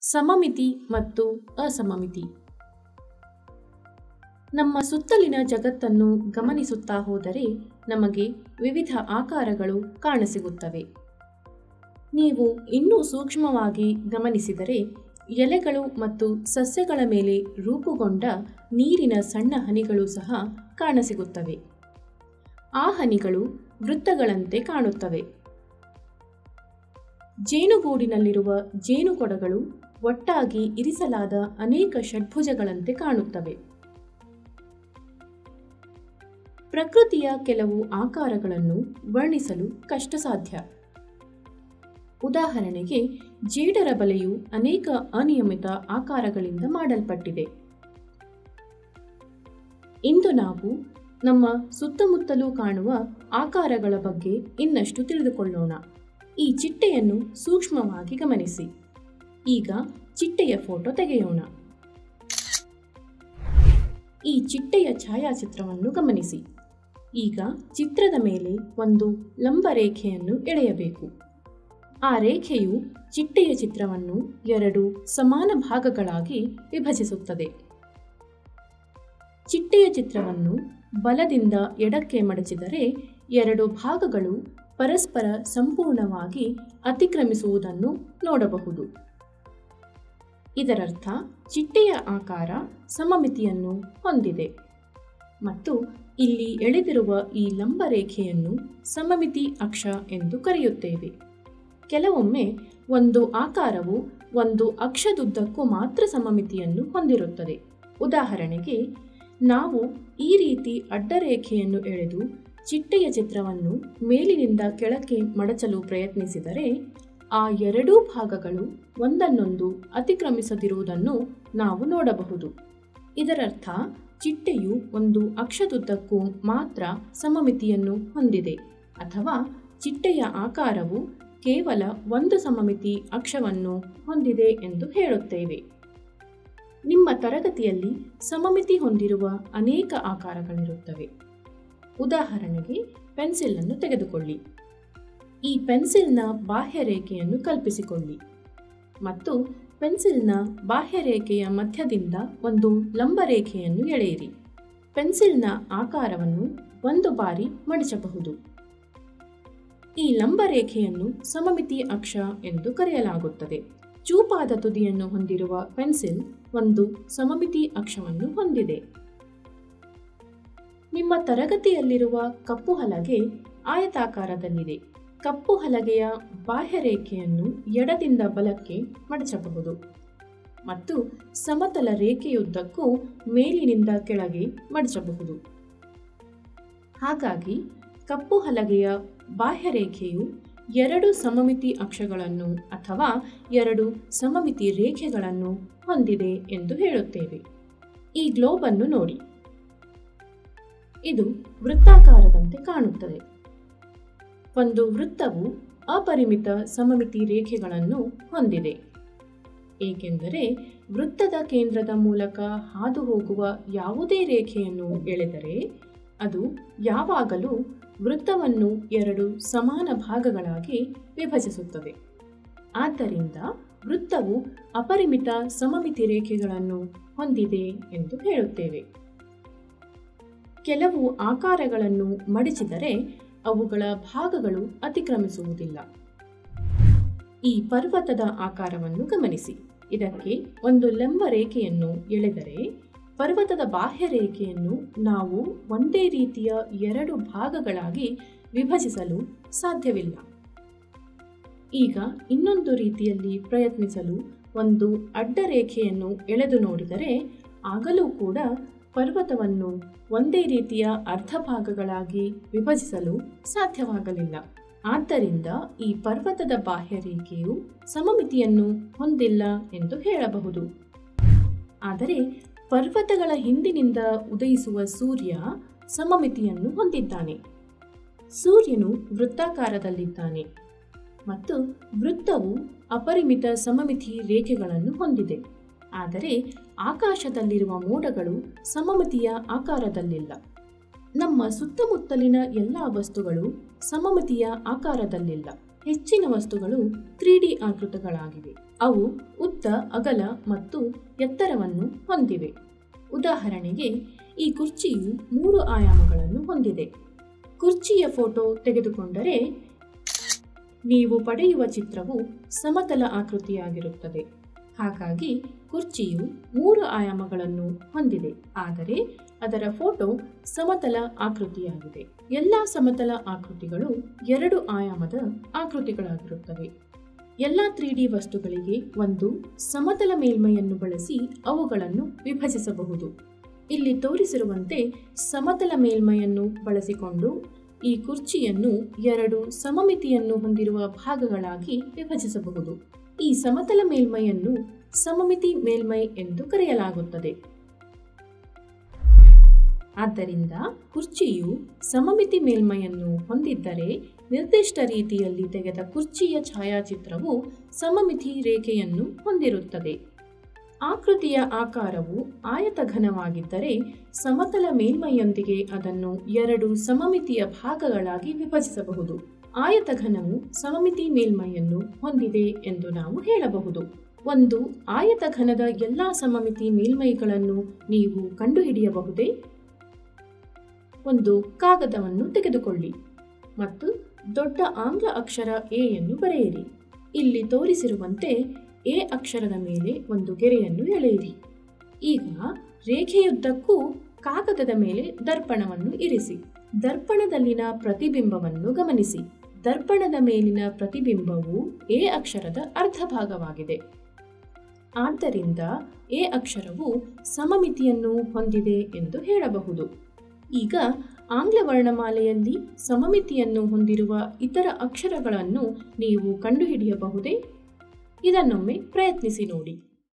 ಸಮಮಿತಿ ಮತ್ತು ಅಸಮಮಿತಿ. ನಮ್ಮ ಸುತ್ತಲಿನ ಜಗತ್ತನ್ನು ಗಮನಿಸುತ್ತಾ ಹೋದರೆ ನಮಗೆ ವಿವಿಧ ಆಕಾರಗಳು ಕಾಣಸಿಗುತ್ತವೆ. ನೀವು ಇನ್ನೂ ಸೂಕ್ಷ್ಮವಾಗಿ ಗಮನಿಸಿದರೆ ಎಲೆಗಳು ಮತ್ತು ಸಸ್ಯಗಳ ಮೇಲೆ ರೂಪುಗೊಂಡ ನೀರಿನ ಸಣ್ಣ ಹನಿಗಳು ಸಹ ಕಾಣಸಿಗುತ್ತವೆ. ಆ ಹನಿಗಳು ವೃತ್ತಗಳಂತೆ ಕಾಣುತ್ತವೆ. ಜೇನುಗೂಡಿನಲ್ಲಿರುವ ಜೇನುಕೊಡಗಳು ಒಟ್ಟಾಗಿ ಇರಿಸಲಾದ ಅನೇಕ ಷಡ್ಭುಜಗಳಂತೆ ಕಾಣುತ್ತವೆ. ಪ್ರಕೃತಿಯ ಕೆಲವು ಆಕಾರಗಳನ್ನು ವರ್ಣಿಸಲು ಕಷ್ಟಸಾಧ್ಯ. ಉದಾಹರಣೆಗೆ, ಜೇಡರ ಬಲೆಯು ಅನೇಕ ಅನಿಯಮಿತ ಆಕಾರಗಳಿಂದ ಮಾಡಲ್ಪಟ್ಟಿದೆ. ಇಂದು ನಾವು ನಮ್ಮ ಸುತ್ತಮುತ್ತಲೂ ಕಾಣುವ ಆಕಾರಗಳ ಬಗ್ಗೆ ಇನ್ನಷ್ಟು ತಿಳಿದುಕೊಳ್ಳೋಣ. ಈ ಚಿಟ್ಟೆಯನ್ನು ಸೂಕ್ಷ್ಮವಾಗಿ ಗಮನಿಸಿ. ಈಗ ಚಿಟ್ಟೆಯ ಫೋಟೋ ತೆಗೆಯೋಣ. ಈ ಚಿಟ್ಟೆಯ ಛಾಯಾಚಿತ್ರವನ್ನು ಗಮನಿಸಿ. ಈಗ ಚಿತ್ರದ ಮೇಲೆ ಒಂದು ಲಂಬ ರೇಖೆಯನ್ನು ಎಳೆಯಬೇಕು. ಆ ರೇಖೆಯು ಚಿಟ್ಟೆಯ ಚಿತ್ರವನ್ನು ಎರಡು ಸಮಾನ ಭಾಗಗಳಾಗಿ ವಿಭಜಿಸುತ್ತದೆ. ಚಿಟ್ಟೆಯ ಚಿತ್ರವನ್ನು ಬಲದಿಂದ ಎಡಕ್ಕೆ ಮಡಚಿದರೆ ಎರಡು ಭಾಗಗಳು ಪರಸ್ಪರ ಸಂಪೂರ್ಣವಾಗಿ ಅತಿಕ್ರಮಿಸುವುದನ್ನು ನೋಡಬಹುದು. ಇದರರ್ಥ ಚಿಟ್ಟೆಯ ಆಕಾರ ಸಮಮಿತಿಯನ್ನು ಹೊಂದಿದೆ ಮತ್ತು ಇಲ್ಲಿ ಎಳೆದಿರುವ ಈ ಲಂಬ ರೇಖೆಯನ್ನು ಸಮಮಿತಿ ಅಕ್ಷ ಎಂದು ಕರೆಯುತ್ತೇವೆ. ಕೆಲವೊಮ್ಮೆ ಒಂದು ಆಕಾರವು ಒಂದು ಅಕ್ಷದುದ್ದಕ್ಕೂ ಮಾತ್ರ ಸಮಮಿತಿಯನ್ನು ಹೊಂದಿರುತ್ತದೆ. ಉದಾಹರಣೆಗೆ, ನಾವು ಈ ರೀತಿ ಅಡ್ಡರೇಖೆಯನ್ನು ಎಳೆದು ಚಿಟ್ಟೆಯ ಚಿತ್ರವನ್ನು ಮೇಲಿನಿಂದ ಕೆಳಕ್ಕೆ ಮಡಚಲು ಪ್ರಯತ್ನಿಸಿದರೆ ಆ ಎರಡೂ ಭಾಗಗಳು ಒಂದನ್ನೊಂದು ಅತಿಕ್ರಮಿಸದಿರುವುದನ್ನು ನಾವು ನೋಡಬಹುದು. ಇದರರ್ಥ ಚಿಟ್ಟೆಯು ಒಂದು ಅಕ್ಷದುದ್ದಕ್ಕೂ ಮಾತ್ರ ಸಮಮಿತಿಯನ್ನು ಹೊಂದಿದೆ, ಅಥವಾ ಚಿಟ್ಟೆಯ ಆಕಾರವು ಕೇವಲ ಒಂದು ಸಮಮಿತಿ ಅಕ್ಷವನ್ನು ಹೊಂದಿದೆ ಎಂದು ಹೇಳುತ್ತೇವೆ. ನಿಮ್ಮ ತರಗತಿಯಲ್ಲಿ ಸಮಮಿತಿ ಹೊಂದಿರುವ ಅನೇಕ ಆಕಾರಗಳಿರುತ್ತವೆ. ಉದಾಹರಣೆಗೆ, ಪೆನ್ಸಿಲ್ ಅನ್ನು ತೆಗೆದುಕೊಳ್ಳಿ. ಈ ಪೆನ್ಸಿಲ್ನ ಬಾಹ್ಯರೇಖೆಯನ್ನು ಕಲ್ಪಿಸಿಕೊಳ್ಳಿ ಮತ್ತು ಪೆನ್ಸಿಲ್ನ ಬಾಹ್ಯರೇಖೆಯ ಮಧ್ಯದಿಂದ ಒಂದು ಲಂಬ ರೇಖೆಯನ್ನು ಎಳೆಯಿರಿ. ಪೆನ್ಸಿಲ್ನ ಆಕಾರವನ್ನು ಒಂದು ಬಾರಿ ಮಡಚಬಹುದು. ಈ ಲಂಬ ರೇಖೆಯನ್ನು ಸಮಮಿತಿ ಅಕ್ಷ ಎಂದು ಕರೆಯಲಾಗುತ್ತದೆ. ಚೂಪಾದ ತುದಿಯನ್ನು ಹೊಂದಿರುವ ಪೆನ್ಸಿಲ್ ಒಂದು ಸಮಮಿತಿ ಅಕ್ಷವನ್ನು ಹೊಂದಿದೆ. ನಿಮ್ಮ ತರಗತಿಯಲ್ಲಿರುವ ಕಪ್ಪು ಹಲಗೆ ಆಯತಾಕಾರದಲ್ಲಿದೆ. ಕಪ್ಪು ಹಲಗೆಯ ಬಾಹ್ಯರೇಖೆಯನ್ನು ಎಡದಿಂದ ಬಲಕ್ಕೆ ಮಡಚಬಹುದು ಮತ್ತು ಸಮತಲ ರೇಖೆಯುದ್ದಕ್ಕೂ ಮೇಲಿನಿಂದ ಕೆಳಗೆ ಮಡಚಬಹುದು. ಹಾಗಾಗಿ ಕಪ್ಪು ಹಲಗೆಯ ಬಾಹ್ಯರೇಖೆಯು ಎರಡು ಸಮಮಿತಿ ಅಕ್ಷಗಳನ್ನು ಅಥವಾ ಎರಡು ಸಮಮಿತಿ ರೇಖೆಗಳನ್ನು ಹೊಂದಿದೆ ಎಂದು ಹೇಳುತ್ತೇವೆ. ಈ ಗ್ಲೋಬ್ ಅನ್ನು ನೋಡಿ. ಇದು ವೃತ್ತಾಕಾರದಂತೆ ಕಾಣುತ್ತದೆ. ಒಂದು ವೃತ್ತವು ಅಪರಿಮಿತ ಸಮಮಿತಿ ರೇಖೆಗಳನ್ನು ಹೊಂದಿದೆ, ಏಕೆಂದರೆ ವೃತ್ತದ ಕೇಂದ್ರದ ಮೂಲಕ ಹಾದು ಹೋಗುವ ಯಾವುದೇ ರೇಖೆಯನ್ನು ಎಳೆದರೆ ಅದು ಯಾವಾಗಲೂ ವೃತ್ತವನ್ನು ಎರಡು ಸಮಾನ ಭಾಗಗಳಾಗಿ ವಿಭಜಿಸುತ್ತದೆ. ಆದ್ದರಿಂದ ವೃತ್ತವು ಅಪರಿಮಿತ ಸಮಮಿತಿ ರೇಖೆಗಳನ್ನು ಹೊಂದಿದೆ ಎಂದು ಹೇಳುತ್ತೇವೆ. ಕೆಲವು ಆಕಾರಗಳನ್ನು ಮಡಚಿದರೆ ಅವುಗಳ ಭಾಗಗಳು ಅತಿಕ್ರಮಿಸುವುದಿಲ್ಲ. ಈ ಪರ್ವತದ ಆಕಾರವನ್ನು ಗಮನಿಸಿ. ಇದಕ್ಕೆ ಒಂದು ಲಂಬ ರೇಖೆಯನ್ನು ಎಳೆದರೆ ಪರ್ವತದ ಬಾಹ್ಯರೇಖೆಯನ್ನು ನಾವು ಒಂದೇ ರೀತಿಯ ಎರಡು ಭಾಗಗಳಾಗಿ ವಿಭಜಿಸಲು ಸಾಧ್ಯವಿಲ್ಲ. ಈಗ ಇನ್ನೊಂದು ರೀತಿಯಲ್ಲಿ ಪ್ರಯತ್ನಿಸಲು ಒಂದು ಅಡ್ಡರೇಖೆಯನ್ನು ಎಳೆದು ನೋಡಿದರೆ ಆಗಲೂ ಕೂಡ ಪರ್ವತವನ್ನು ಒಂದೇ ರೀತಿಯ ಅರ್ಧ ಭಾಗಗಳಾಗಿ ವಿಭಜಿಸಲು ಸಾಧ್ಯವಾಗಲಿಲ್ಲ. ಆದ್ದರಿಂದ ಈ ಪರ್ವತದ ಬಾಹ್ಯರೇಖೆಯು ಸಮಮಿತಿಯನ್ನು ಹೊಂದಿಲ್ಲ ಎಂದು ಹೇಳಬಹುದು. ಆದರೆ ಪರ್ವತಗಳ ಹಿಂದಿನಿಂದ ಉದಯಿಸುವ ಸೂರ್ಯ ಸಮಮಿತಿಯನ್ನು ಹೊಂದಿದ್ದಾನೆ. ಸೂರ್ಯನು ವೃತ್ತಾಕಾರದಲ್ಲಿದ್ದಾನೆ ಮತ್ತು ವೃತ್ತವು ಅಪರಿಮಿತ ಸಮಮಿತಿ ರೇಖೆಗಳನ್ನು ಹೊಂದಿದೆ. ಆದರೆ ಆಕಾಶದಲ್ಲಿರುವ ಮೋಡಗಳು ಸಮಮಿತಿಯ ಆಕಾರದಲ್ಲಿಲ್ಲ. ನಮ್ಮ ಸುತ್ತಮುತ್ತಲಿನ ಎಲ್ಲ ವಸ್ತುಗಳು ಸಮಮಿತಿಯ ಆಕಾರದಲ್ಲಿಲ್ಲ. ಹೆಚ್ಚಿನ ವಸ್ತುಗಳು 3D ಆಕೃತಿಗಳಾಗಿವೆ. ಅವು ಉದ್ದ, ಅಗಲ ಮತ್ತು ಎತ್ತರವನ್ನು ಹೊಂದಿವೆ. ಉದಾಹರಣೆಗೆ, ಈ ಕುರ್ಚಿಯು 3 ಆಯಾಮಗಳನ್ನು ಹೊಂದಿದೆ. ಕುರ್ಚಿಯ ಫೋಟೋ ತೆಗೆದುಕೊಂಡರೆ ನೀವು ಪಡೆಯುವ ಚಿತ್ರವು ಸಮತಲ ಆಕೃತಿಯಾಗಿರುತ್ತದೆ. ಹಾಗಾಗಿ ಕುರ್ಚಿಯು 3 ಆಯಾಮಗಳನ್ನು ಹೊಂದಿದೆ, ಆದರೆ ಅದರ ಫೋಟೋ ಸಮತಲ ಆಕೃತಿಯಾಗಿದೆ. ಎಲ್ಲ ಸಮತಲ ಆಕೃತಿಗಳು 2 ಆಯಾಮದ ಆಕೃತಿಗಳಾಗಿರುತ್ತವೆ. ಎಲ್ಲ 3D ವಸ್ತುಗಳಿಗೆ ಒಂದು ಸಮತಲ ಮೇಲ್ಮೈಯನ್ನು ಬಳಸಿ ಅವುಗಳನ್ನು ವಿಭಜಿಸಬಹುದು. ಇಲ್ಲಿ ತೋರಿಸಿರುವಂತೆ ಸಮತಲ ಮೇಲ್ಮೈಯನ್ನು ಬಳಸಿಕೊಂಡು ಈ ಕುರ್ಚಿಯನ್ನು 2 ಸಮಮಿತಿಯನ್ನು ಹೊಂದಿರುವ ಭಾಗಗಳಾಗಿ ವಿಭಜಿಸಬಹುದು. ಈ ಸಮತಲ ಮೇಲ್ಮೈಯನ್ನು ಸಮಮಿತಿ ಮೇಲ್ಮೈ ಎಂದು ಕರೆಯಲಾಗುತ್ತದೆ. ಆದ್ದರಿಂದ ಕುರ್ಚಿಯು ಸಮಮಿತಿ ಮೇಲ್ಮೈಯನ್ನು ಹೊಂದಿದ್ದರೆ ನಿರ್ದಿಷ್ಟ ರೀತಿಯಲ್ಲಿ ತೆಗೆದ ಕುರ್ಚಿಯ ಛಾಯಾಚಿತ್ರವು ಸಮಮಿತಿ ರೇಖೆಯನ್ನು ಹೊಂದಿರುತ್ತದೆ. ಆಕೃತಿಯ ಆಕಾರವು ಆಯತಘನವಾಗಿದ್ದರೆ ಸಮತಲ ಮೇಲ್ಮೈಯೊಂದಿಗೆ ಅದನ್ನು 2 ಸಮಮಿತಿಯ ಭಾಗಗಳಾಗಿ ವಿಭಜಿಸಬಹುದು. ಆಯತಘನವು ಸಮಮಿತಿ ಮೇಲ್ಮೈಯನ್ನು ಹೊಂದಿದೆ ಎಂದು ನಾವು ಹೇಳಬಹುದು. ಒಂದು ಆಯತಘನದ ಎಲ್ಲ ಸಮಮಿತಿ ಮೇಲ್ಮೈಗಳನ್ನು ನೀವು ಕಂಡುಹಿಡಿಯಬಹುದೇ? ಒಂದು ಕಾಗದವನ್ನು ತೆಗೆದುಕೊಳ್ಳಿ ಮತ್ತು ದೊಡ್ಡ ಆಂಗ್ಲ ಅಕ್ಷರ ಎ ಯನ್ನು ಬರೆಯಿರಿ. ಇಲ್ಲಿ ತೋರಿಸಿರುವಂತೆ ಎ ಅಕ್ಷರದ ಮೇಲೆ ಒಂದು ಗೆರೆಯನ್ನು ಎಳೆಯಿರಿ. ಈಗ ರೇಖೆಯುದ್ದಕ್ಕೂ ಕಾಗದದ ಮೇಲೆ ದರ್ಪಣವನ್ನು ಇರಿಸಿ. ದರ್ಪಣದಲ್ಲಿನ ಪ್ರತಿಬಿಂಬವನ್ನು ಗಮನಿಸಿ. ದರ್ಪಣದ ಮೇಲಿನ ಪ್ರತಿಬಿಂಬವು ಎ ಅಕ್ಷರದ ಅರ್ಧ ಭಾಗವಾಗಿದೆ. ಆದ್ದರಿಂದ ಎ ಅಕ್ಷರವು ಸಮಮಿತಿಯನ್ನು ಹೊಂದಿದೆ ಎಂದು ಹೇಳಬಹುದು. ಈಗ ಆಂಗ್ಲ ವರ್ಣಮಾಲೆಯಲ್ಲಿ ಸಮಮಿತಿಯನ್ನು ಹೊಂದಿರುವ ಇತರ ಅಕ್ಷರಗಳನ್ನು ನೀವು ಕಂಡುಹಿಡಿಯಬಹುದೇ? ಇದನ್ನೊಮ್ಮೆ ಪ್ರಯತ್ನಿಸಿ ನೋಡಿ.